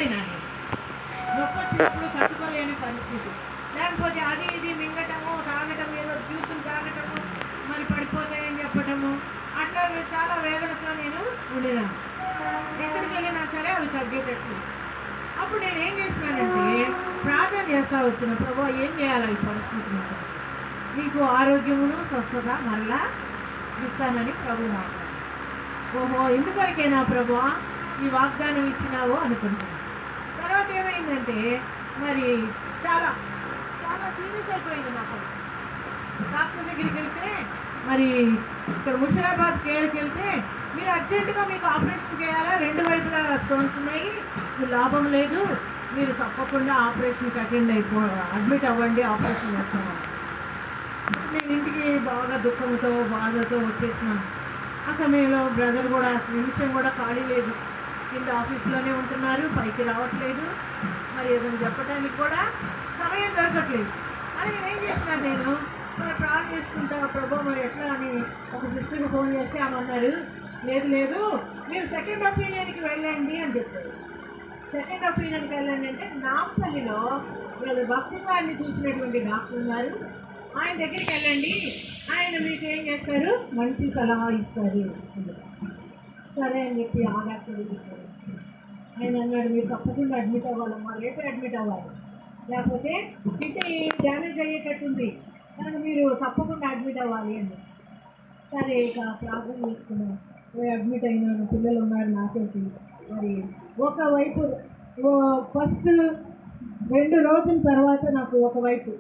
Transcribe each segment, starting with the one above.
అల్లాడినాను. నొప్పి వచ్చినప్పుడు తట్టుకోలేని పరిస్థితి, లేకపోతే అది ఇది మింగటము, తాగటం, ఏదో జ్యూసులు తాగటము, మరి పడిపోతాయని చెప్పటము, అట్లా చాలా వేదనతో నేను ఉండినాను. ఎక్కడికి వెళ్ళినా సరే అవి తగ్గేటట్లు. అప్పుడు నేను ఏం చేసినానంటే ప్రార్థన చేస్తా వచ్చిన, ప్రభు ఏం చేయాలి ఈ పరిస్థితి, నీకు ఆరోగ్యమును స్వస్థత మరలా ఇస్తానని ప్రభు మాట్లాడు. ఓహో ఎందుకొరకేనా ప్రభు ఈ వాగ్దానం ఇచ్చినావు అనుకుంటున్నాను. తర్వాత ఏమైందంటే మరి చాలా చాలా సీరియస్ అయిపోయింది నాకు. డాక్టర్ దగ్గరికి వెళ్తే మరి ఇక్కడ ముషిరాబాద్ కేర్కి వెళ్తే మీరు అర్జెంటుగా మీకు ఆపరేషన్ చేయాలా, 2 వైపులా స్టోన్స్ ఉన్నాయి, మీకు లాభం లేదు, మీరు తప్పకుండా ఆపరేషన్కి అడ్మిట్ అవ్వండి, ఆపరేషన్ చేస్తాను. నేను ఇంటికి బాగా దుఃఖంతో బాధతో వచ్చేసినాను. ఆ సమయంలో బ్రదర్ కూడా నిమిషం కూడా ఖాళీ లేదు, కింద ఆఫీస్లోనే ఉంటున్నారు, పైకి రావట్లేదు, మరి ఏదైనా చెప్పడానికి కూడా సమయం దొరకట్లేదు. అని నేను ఏం చేస్తున్నాను, నేను మరి ప్రార్థన చేసుకుంటా, ప్రభు మరి ఎట్లా అని ఒక సిస్టర్కి ఫోన్ చేస్తే ఆమెన్నారు, లేదు లేదు మీరు సెకండ్ ఒపీనియన్కి వెళ్ళండి అని చెప్పారు. సెకండ్ ఒపీనియన్కి వెళ్ళండి అంటే నాంపల్లిలో వీళ్ళు భక్తి గారిని చూసినటువంటి డాక్టర్ ఉన్నారు, ఆయన దగ్గరికి వెళ్ళండి, ఆయన మీకు ఏం చేస్తారు, మంచి సలహా ఇస్తారు. సరే అని చెప్పి ఆ డాక్టర్ చెప్పారు. ఆయన అన్నాడు, మీరు తప్పకుండా అడ్మిట్ అవ్వాలమ్మా, రేపే అడ్మిట్ అవ్వాలి, లేకపోతే కిడ్నీ డ్యామేజ్ అయ్యేటట్టుంది కనుక మీరు తప్పకుండా అడ్మిట్ అవ్వాలి అని. సరే ఇక ప్రార్థన చేసుకున్నాను, అడ్మిట్ అయినాను, పిల్లలు ఉన్నారు నాతోటి. మరి ఒకవైపు ఫస్ట్ 2 రోజుల తర్వాత నాకు ఒకవైపు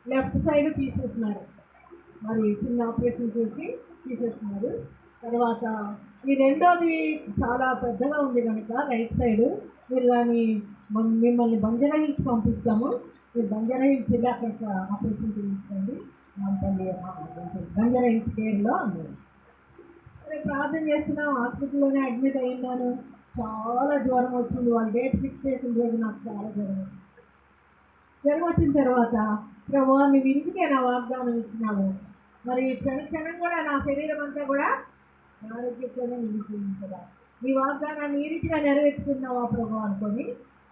లెఫ్ట్ సైడ్ తీసేస్తున్నారు, మరి చిన్న ఆపరేషన్ చేసి తీసేస్తున్నారు. తర్వాత ఈ రెండోది చాలా పెద్దగా ఉంది కనుక రైట్ సైడ్, మీరు దాన్ని మిమ్మల్ని బంజారా హిల్స్ పంపిస్తాము, మీరు బంజారా హిల్స్ వెళ్ళి అక్కడ ఆపరేషన్ చేయించుకోండి, బంజారా హిల్స్ కేర్లో అన్నారు. ప్రార్థన చేస్తున్నాం, హాస్పిటల్లోనే అడ్మిట్ అయ్యాను. చాలా జ్వరం వచ్చింది, వాళ్ళు డేట్ ఫిక్స్ చేసిన రోజు నాకు చాలా జ్వరం వచ్చింది. జ్వరం వచ్చిన తర్వాత ప్రభు నువ్వు ఇంటికే నా వాగ్దానం ఇచ్చినావు, మరి క్షణం కూడా నా శరీరం అంతా కూడా ఆరోగ్యంతోనే నిలిచింది కదా, నీ వాగ్దానాన్ని ఈ రీతిగా నెరవేర్చుకున్నావా ప్రభు అనుకొని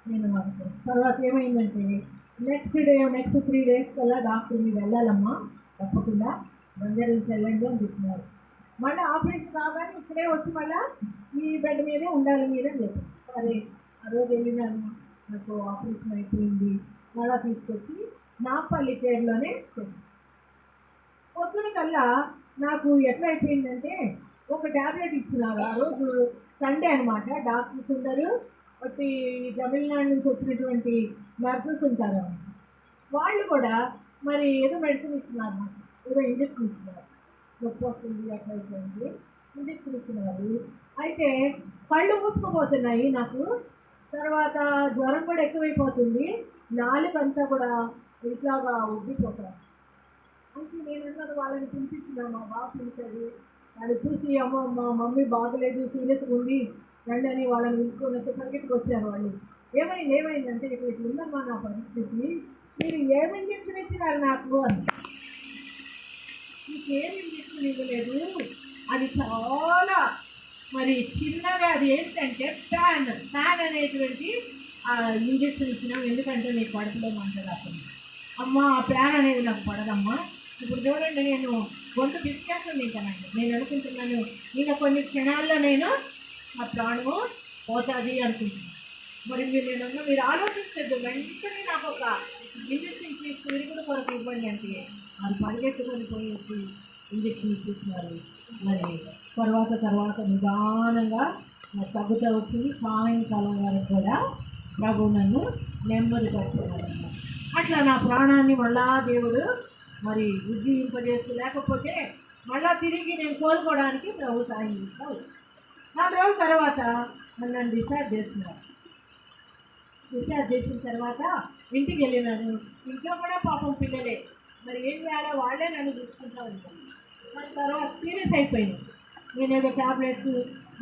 నేను అనుకున్నాను. తర్వాత ఏమైందంటే నెక్స్ట్ 3 days కల్లా డాక్టర్ మీరు వెళ్ళాలమ్మా, తప్పకుండా బంజారీస్ వెళ్ళండి అని చెప్తున్నారు. మళ్ళీ ఆపరేషన్ కాగానే ఇక్కడే వచ్చి మళ్ళీ ఈ బెడ్ మీదే ఉండాలి మీరే చెప్పారు. సరే ఆ రోజు వెళ్ళినాను, నాకు ఆపరేషన్ అయిపోయింది, మళ్ళా తీసుకొచ్చి నాంపల్లి కేర్లోనే పొద్దున కల్లా నాకు ఎట్లా అయిపోయిందంటే ఒక ట్యాబ్లెట్ ఇచ్చినారు. ఆ రోజు సండే అనమాట, డాక్టర్స్ ఉంటారు, ఒకటి తమిళనాడు నుంచి వచ్చినటువంటి నర్సెస్ ఉంటారు, వాళ్ళు కూడా మరి ఏదో మెడిసిన్ ఇస్తున్నారు, నాకు ఏదో ఇంజక్షన్ ఇస్తున్నారు, నొప్పి వస్తుంది అట్లా అయిపోయింది, ఇంజక్షన్ ఇస్తున్నారు. అయితే కళ్ళు మూసుకుపోతున్నాయి నాకు, తర్వాత జ్వరం కూడా ఎక్కువైపోతుంది, నాలుకంతా కూడా ఇట్లాగా ఉబ్బిపోతాను. అంటే నేను అన్నది వాళ్ళని పిలిపించినాను, మా బాబు పిలిచాడు, వాళ్ళు చూసి అమ్మ మా మమ్మీ బాగలేదు సీరియస్గా ఉంది రండి అని వాళ్ళని పిలుచుకొని వచ్చి పరిగెట్టుకు వచ్చారు. వాళ్ళు ఏమైందంటే ఇట్లా ఉందమ్మా నా పరిస్థితి, మీరు ఏమి ఇంజక్షన్ ఇచ్చినారు నాకు అని. నీకేమి ఇంజక్షన్ ఇవ్వలేదు, అది చాలా మరి చిన్నగా, అది ఏంటంటే ఫ్యాన్ అనేటువంటి ఇంజక్షన్ ఇచ్చినాం, ఎందుకంటే నీకు పడతలేము అంటారు అప్పుడు. అమ్మ ఆ ఫ్యాన్ అనేది నాకు పడదమ్మా, ఇప్పుడు చూడండి నేను గొంతు బిస్కేస్తుంది ఇంకానండి, నేను అనుకుంటున్నాను ఇంకా కొన్ని క్షణాల్లో నేను నా ప్రాణము పోతుంది అనుకుంటున్నాను. మరి మీరు ఆలోచించద్దు, వెంటనే నాకు ఒక ఇంజక్షన్ తీసుకుని కూడా కొరకు ఇవ్వండి అంటే అది పరిగెత్తుకొని పోయేసి ఇంజక్షన్ ఇచ్చేసినారు. మరి తర్వాత నిదానంగా తగ్గుతూ వచ్చి సాయంకాలం వరకు కూడా ప్రభు నన్ను నెమ్మది పడుతున్నారు. అట్లా నా ప్రాణాన్ని మళ్ళా దేవుడు మరి ఉజ్జీవింపజేసి, లేకపోతే మళ్ళా తిరిగి నేను కోలుకోవడానికి ప్రభు సాయం చేస్తాను. 4 రోజుల తర్వాత నన్ను డిశ్చార్జ్ చేస్తున్నారు. డిశ్చార్జ్ చేసిన తర్వాత ఇంటికి వెళ్ళినాను. ఇంట్లో కూడా పాపం పిల్లలే, మరి ఏం చేయాలో వాళ్ళే నన్ను చూసుకుంటూ ఉంటాను. మరి తర్వాత సీరియస్ అయిపోయింది, నేను ఏదో ట్యాబ్లెట్స్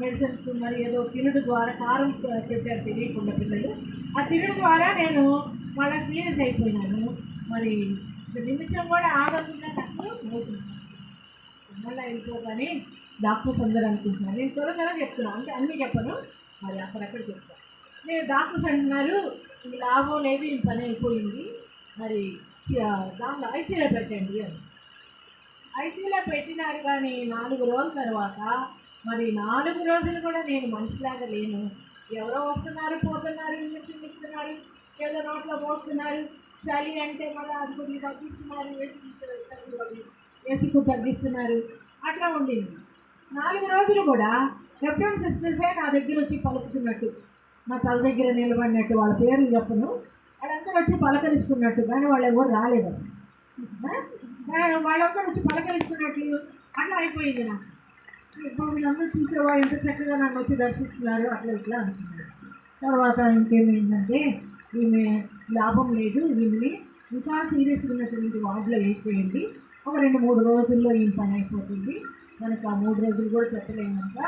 మెడిసిన్స్ మరి ఏదో తినుడు ద్వారా కారం పెట్టారు తెలియకుండా పిల్లలు, ఆ తినుడు ద్వారా నేను మళ్ళీ సీరియస్ అయిపోయినాను. మరి నిమిషం కూడా ఆగకుండా నాకు మళ్ళీ వెళ్ళిపోగానే డాక్టర్స్ అందరూ అనుకుంటున్నారు, నేను త్వరగా చెప్తున్నాను అంటే అన్నీ చెప్పను, మరి అక్కడక్కడ చెప్తాను. నేను డాక్టర్స్ అంటున్నారు ఈ లాభం లేదు, ఈ పని అయిపోయింది, మరి దాంట్లో ఐసీలో పెట్టండి అని. ఐసీలో పెట్టినారు, కానీ 4 రోజుల తర్వాత మరి 4 రోజులు కూడా నేను మనిషిలాగా లేను. ఎవరో వస్తున్నారు, పోతున్నారు, ఇంజక్షన్ ఇస్తున్నారు, ఏదో నోట్లో పోస్తున్నారు, చలి అంటే మళ్ళీ అది కొద్దిగా తగ్గిస్తున్నారు, వేసుకు తగ్గిస్తున్నారు, అట్లా ఉండింది. 4 రోజులు కూడా రెఫరెన్స్ సిస్టర్సే నా దగ్గర వచ్చి పలుకుతున్నట్టు, నా తల దగ్గర నిలబడినట్టు, వాళ్ళ పేర్లు చెప్పను, వాళ్ళందరూ వచ్చి పలకరిస్తున్నట్టు, కానీ వాళ్ళు ఎవరు రాలేదు. వాళ్ళందరూ వచ్చి పలకరిస్తున్నట్లు అట్లా అయిపోయింది నాకు. ఇప్పుడు వీళ్ళందరూ చూసేవా ఎంత చక్కగా నన్ను వచ్చి దర్శిస్తున్నారు, అట్లా ఇట్లా అనుకున్నారు. తర్వాత ఇంకేమైందంటే, ఈమె లాభం లేదు, వీళ్ళని ఇంకా సీరియస్ ఉన్నటువంటి వార్డులో వేసేయండి, ఒక 2-3 రోజుల్లో ఈ పని అయిపోతుంది, మనకు ఆ 3 రోజులు కూడా చెప్పలేమంట,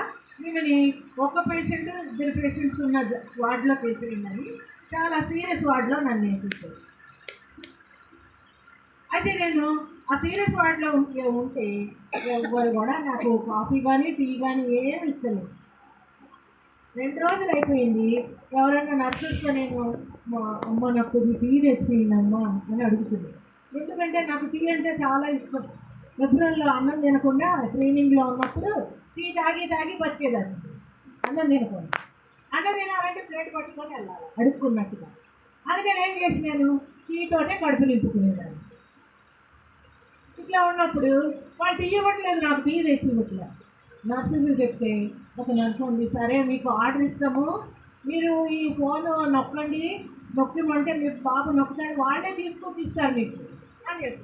ఈమెని ఒక పేషెంట్ 2 పేషెంట్స్ ఉన్న వార్డులోకి వేసేయండి, చాలా సీరియస్ వార్డులో నన్ను వేసేసారు. అయితే నేను ఆ సీరియస్ వార్డులో ఉంటే ఎవరు కూడా నాకు కాఫీ కానీ టీ కానీ ఏమి ఇస్తలేదు. 2 రోజులు అయిపోయింది, ఎవరైనా నర్సెస్తో నేను అమ్మ నాకు టీ తెచ్చిందమ్మా అని అడుగుతుంది. ఎందుకంటే నాకు టీ అంటే చాలా ఇష్టం. ఏప్రిల్లో అన్నం తినకుండా ట్రైనింగ్లో ఉన్నప్పుడు టీ తాగి తాగి బతికేదాన్ని. అన్నం తినకుండా అన్నం తినాలంటే ప్లేట్ పట్టుకొని వెళ్ళాలి అడుక్కున్నట్టుగా. అందుకని ఏం చేసి నేను టీతోనే కడుపు నింపుకునేదాన్ని. ఇట్లా ఉన్నప్పుడు వాళ్ళు టీ ఇవ్వట్లేదు, నాకు టీ తెచ్చి ఇవ్వట్లేదు. నర్సులు చెప్తే ఒక నర్సు ఉంది, సరే మీకు ఆర్డర్ ఇస్తాము, మీరు ఈ ఫోన్ నొక్కండి, నొక్కమంటే మీరు బాబు నొక్కుతాడు, వాళ్ళే తీసుకొచ్చి ఇస్తారు మీకు అని చెప్పి